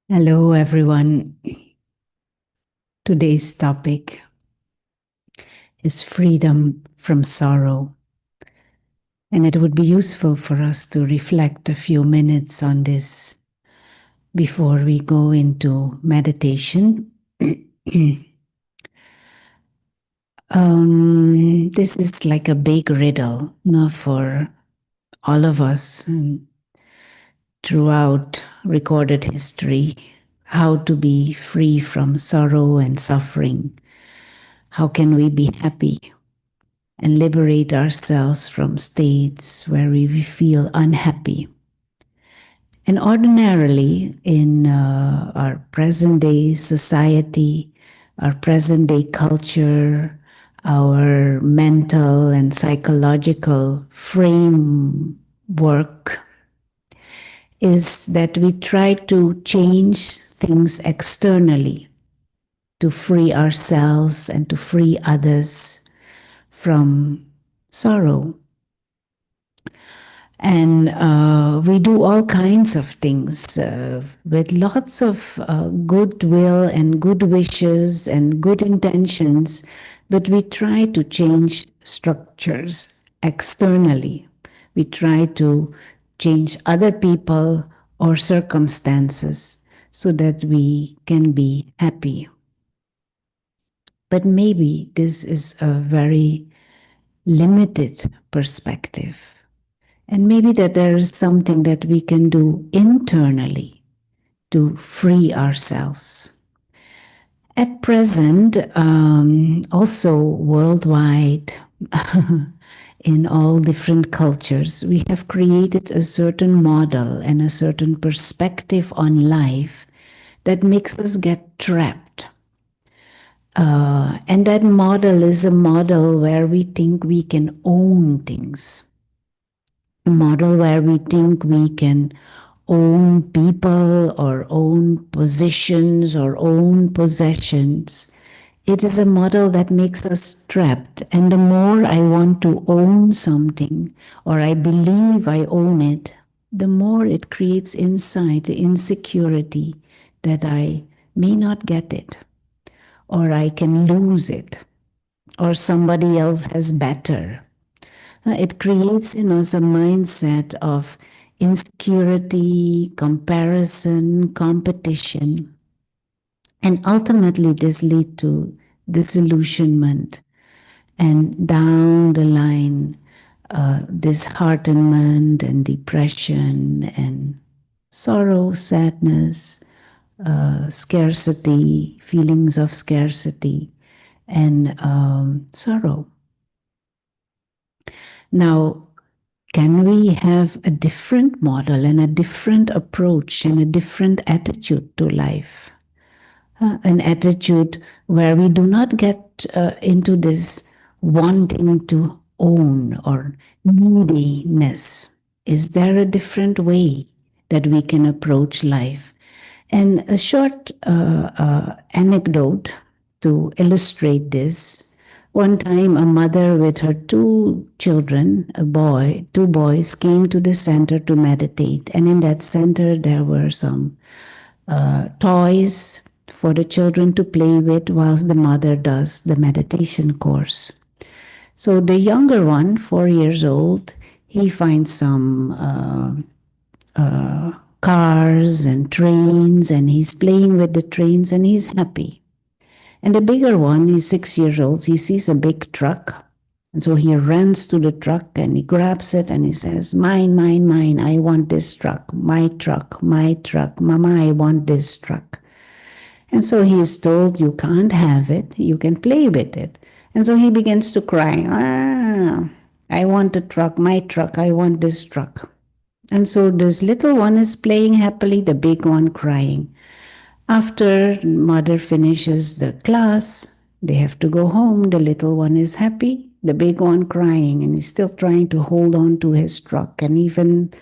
Hello, everyone. Today's topic is freedom from sorrow. And it would be useful for us to reflect a few minutes on this before we go into meditation. This is like a big riddle, for all of us throughout recorded history, how to be free from sorrow and suffering. How can we be happy and liberate ourselves from states where we feel unhappy? And ordinarily, in our present day society, our present day culture, our mental and psychological framework is that we try to change things externally to free ourselves and to free others from sorrow. And we do all kinds of things with lots of goodwill and good wishes and good intentions, but we try to change structures externally. We try to change other people or circumstances so that we can be happy. But maybe this is a very limited perspective. And maybe that there is something that we can do internally to free ourselves. At present, also worldwide, in all different cultures, we have created a certain model and a certain perspective on life that makes us get trapped. And that model is a model where we think we can own things, a model where we think we can own people or own positions or own possessions. It is a model that makes us trapped. And the more I want to own something or I believe I own it, the more it creates inside the insecurity that I may not get it, or I can lose it, or somebody else has better. It creates in us a mindset of insecurity, comparison, competition. And ultimately, this leads to disillusionment and down the line, disheartenment and depression and sorrow, sadness, scarcity, feelings of scarcity, and sorrow. Now, can we have a different model and a different approach and a different attitude to life? An attitude where we do not get into this wanting to own or neediness. Is there a different way that we can approach life? And a short anecdote to illustrate this. One time, a mother with her two children, two boys, came to the center to meditate. And in that center, there were some toys for the children to play with whilst the mother does the meditation course. So the younger one, 4 years old, he finds some cars and trains, and he's playing with the trains and he's happy. And the bigger one, he's 6 years old, he sees a big truck. And so he runs to the truck and he grabs it and he says, "Mine, mine, mine, I want this truck. My truck, my truck. Mama, I want this truck." And so he is told, "You can't have it. You can play with it." And so he begins to cry, "I want a truck, my truck. I want this truck." And so this little one is playing happily, the big one crying. After mother finishes the class, they have to go home. The little one is happy, the big one crying, and he's still trying to hold on to his truck and even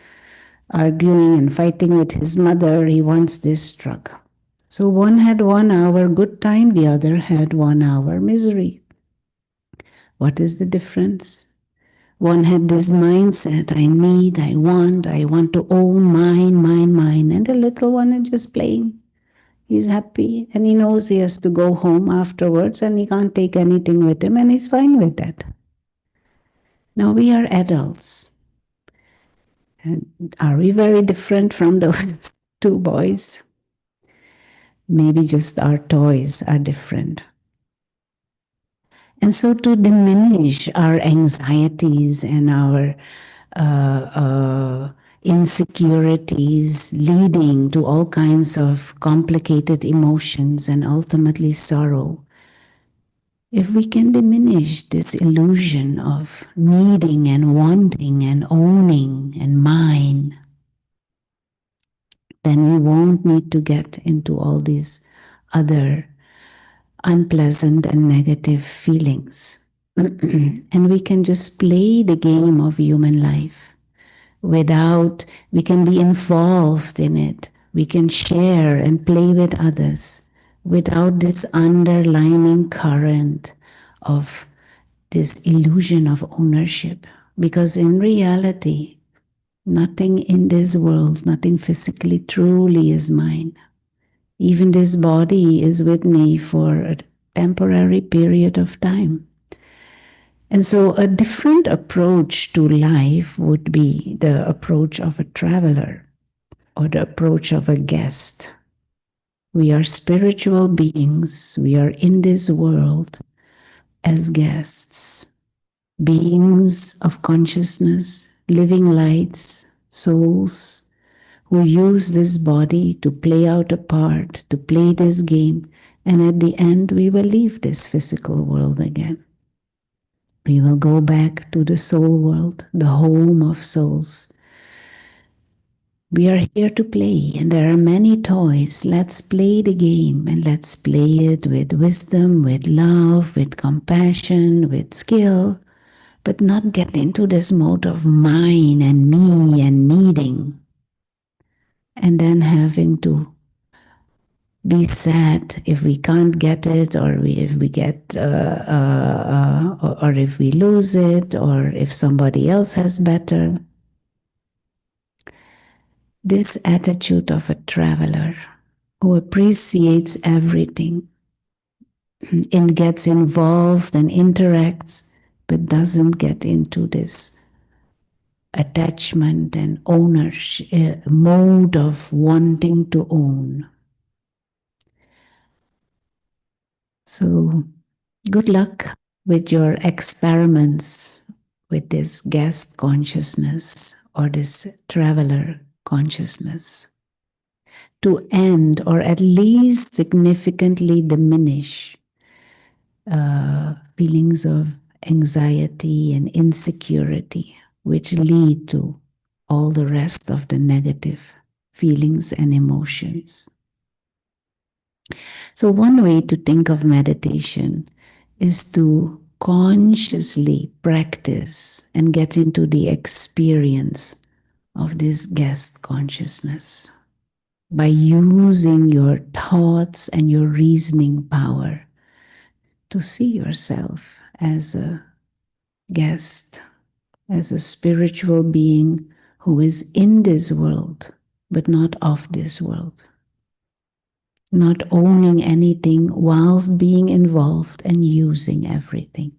arguing and fighting with his mother. He wants this truck. So one had 1 hour good time, the other had 1 hour misery. What is the difference? One had this mindset, I need, I want to own mine, mine, mine. And the little one is just playing. He's happy and he knows he has to go home afterwards and he can't take anything with him and he's fine with that. Now we are adults. And are we very different from those two boys? Maybe just our toys are different. And so, to diminish our anxieties and our insecurities, leading to all kinds of complicated emotions and ultimately sorrow, if we can diminish this illusion of needing and wanting and owning and mine, then we won't need to get into all these other unpleasant and negative feelings. And we can just play the game of human life without, we can be involved in it. We can share and play with others without this underlying current of this illusion of ownership. Because in reality, nothing in this world, nothing physically truly is mine. Even this body is with me for a temporary period of time. And so, a different approach to life would be the approach of a traveler or the approach of a guest. We are spiritual beings, we are in this world as guests, beings of consciousness, living lights, souls who use this body to play out a part, to play this game, and at the end we will leave this physical world again. We will go back to the soul world, the home of souls. We are here to play, and there are many toys. Let's play the game, and let's play it with wisdom, with love, with compassion, with skill, but not get into this mode of mine and me and needing, and then having to be sad if we can't get it, or if we get, or if we lose it, or if somebody else has better. This attitude of a traveler who appreciates everything and gets involved and interacts, but doesn't get into this attachment and ownership mode of wanting to own. So, good luck with your experiments with this guest consciousness or this traveler consciousness to end or at least significantly diminish feelings of anxiety and insecurity, which lead to all the rest of the negative feelings and emotions. So, one way to think of meditation is to consciously practice and get into the experience of this guest consciousness by using your thoughts and your reasoning power to see yourself as a guest, as a spiritual being who is in this world, but not of this world. Not owning anything whilst being involved and using everything.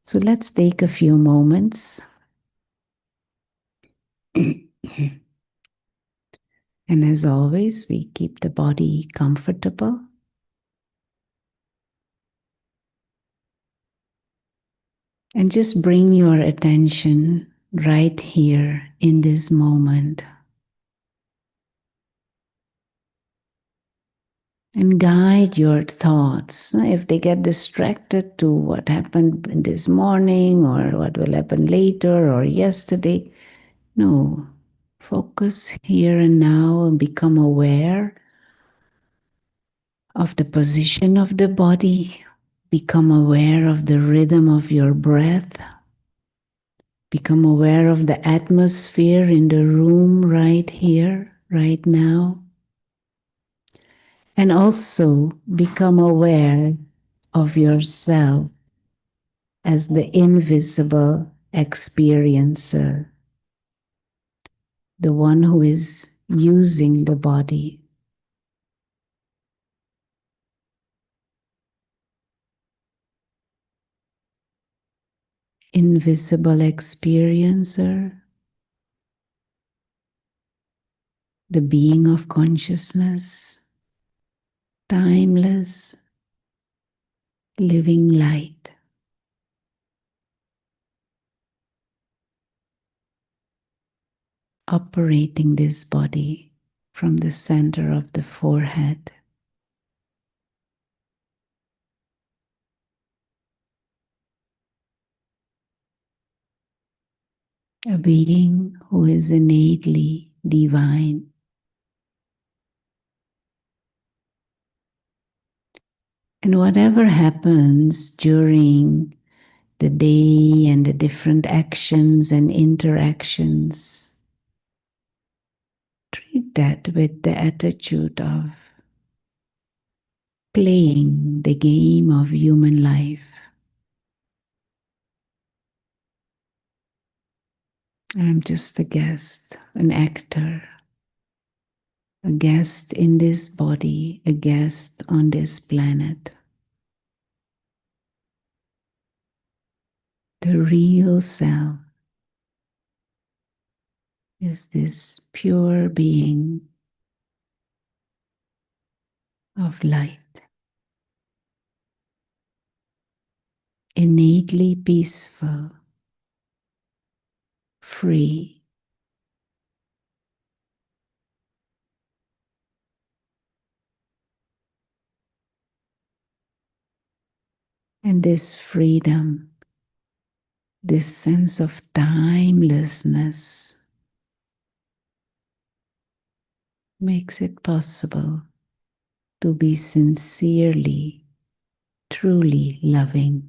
So let's take a few moments. And as always, we keep the body comfortable. And just bring your attention right here in this moment. And guide your thoughts. If they get distracted to what happened this morning or what will happen later or yesterday, no. Focus here and now and become aware of the position of the body. Become aware of the rhythm of your breath. Become aware of the atmosphere in the room right here, right now. And also become aware of yourself as the invisible experiencer, the one who is using the body. invisible experiencer, the being of consciousness, timeless, living light, operating this body from the center of the forehead. A being who is innately divine. And whatever happens during the day and the different actions and interactions, treat that with the attitude of playing the game of human life. I'm just a guest, an actor, a guest in this body, a guest on this planet. The real self is this pure being of light, innately peaceful, free, and this freedom, this sense of timelessness makes it possible to be sincerely, truly loving.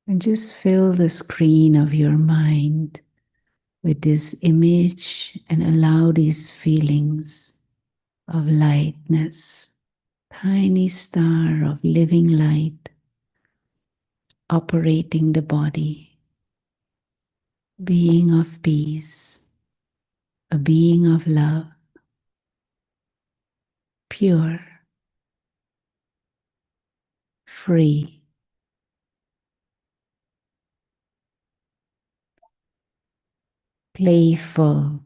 And just fill the screen of your mind with this image and allow these feelings of lightness, tiny star of living light operating the body, being of peace, a being of love, pure, free, playful,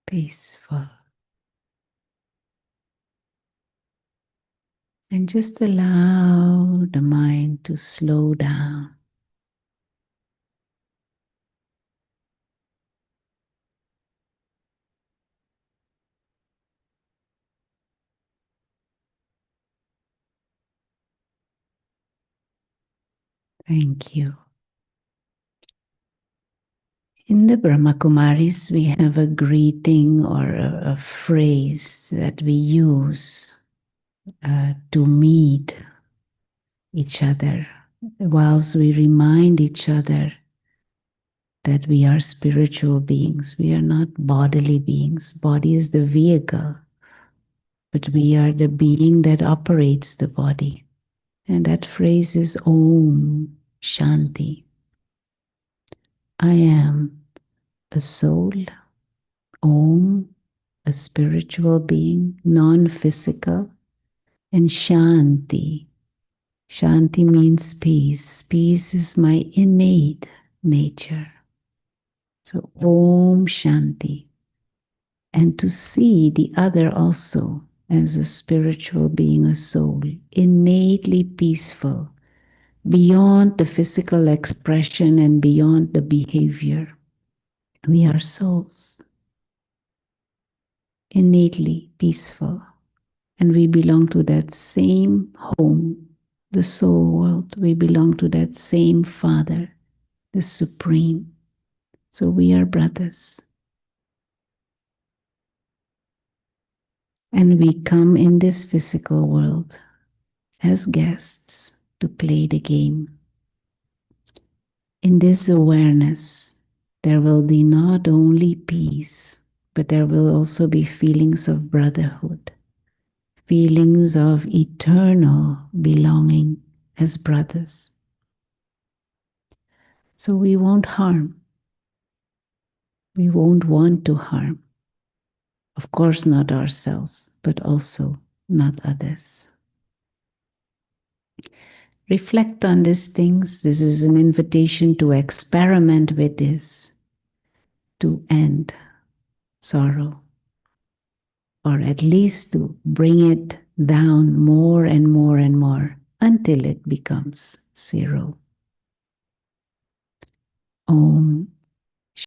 peaceful. And just allow the mind to slow down. Thank you. In the Brahma Kumaris, we have a greeting or a phrase that we use to meet each other, whilst we remind each other that we are spiritual beings. We are not bodily beings. Body is the vehicle, but we are the being that operates the body. And that phrase is Om Shanti. I am a soul, Om, a spiritual being, non-physical, and Shanti. Shanti means peace. Peace is my innate nature. So Om Shanti. And to see the other also as a spiritual being, a soul, innately peaceful, beyond the physical expression and beyond the behavior. We are souls, innately peaceful, and we belong to that same home, the soul world. We belong to that same Father, the Supreme. So we are brothers. And we come in this physical world as guests to play the game. In this awareness, there will be not only peace, but there will also be feelings of brotherhood, feelings of eternal belonging as brothers. So we won't harm. We won't want to harm. Of course, not ourselves, but also not others. Reflect on these things. This is an invitation to experiment with this, to end sorrow, or at least to bring it down more and more and more until it becomes zero. Om